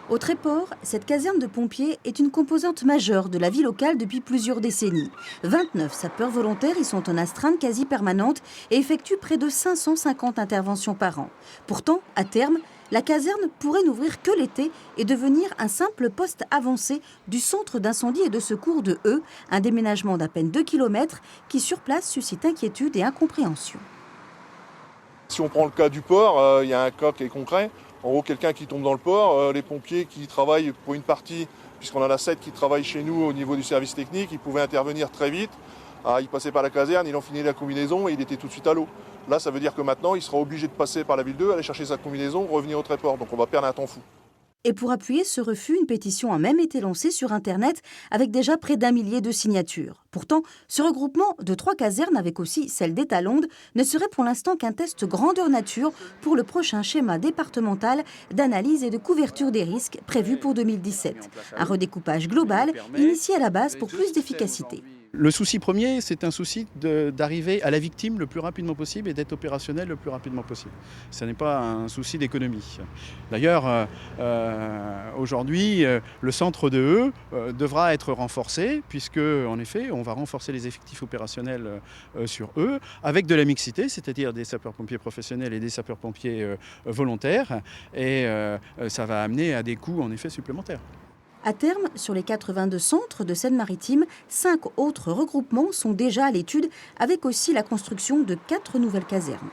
Au Tréport, cette caserne de pompiers est une composante majeure de la vie locale depuis plusieurs décennies. 29 sapeurs volontaires y sont en astreinte quasi permanente et effectuent près de 550 interventions par an. Pourtant, à terme, la caserne pourrait n'ouvrir que l'été et devenir un simple poste avancé du centre d'incendie et de secours de Eu, un déménagement d'à peine 2 km qui sur place suscite inquiétude et incompréhension. Si on prend le cas du port, il y a un cas qui est concret. En gros, quelqu'un qui tombe dans le port, les pompiers qui travaillent pour une partie, puisqu'on en a 7 qui travaillent chez nous au niveau du service technique, ils pouvaient intervenir très vite. Ils passaient par la caserne, ils ont fini la combinaison et il était tout de suite à l'eau. Là, ça veut dire que maintenant, il sera obligé de passer par la ville 2, aller chercher sa combinaison, revenir au Tréport. Donc on va perdre un temps fou. Et pour appuyer ce refus, une pétition a même été lancée sur Internet avec déjà près d'1 millier de signatures. Pourtant, ce regroupement de 3 casernes, avec aussi celle d'Étalonde, ne serait pour l'instant qu'un test grandeur nature pour le prochain schéma départemental d'analyse et de couverture des risques prévu pour 2017. Un redécoupage global initié à la base pour plus d'efficacité. Le souci premier, c'est un souci d'arriver à la victime le plus rapidement possible et d'être opérationnel le plus rapidement possible. Ce n'est pas un souci d'économie. D'ailleurs, aujourd'hui, le centre de Eu devra être renforcé puisque, en effet, on va renforcer les effectifs opérationnels sur Eu avec de la mixité, c'est-à-dire des sapeurs-pompiers professionnels et des sapeurs-pompiers volontaires. Et ça va amener à des coûts, en effet, supplémentaires. À terme, sur les 82 centres de Seine-Maritime, 5 autres regroupements sont déjà à l'étude, avec aussi la construction de 4 nouvelles casernes.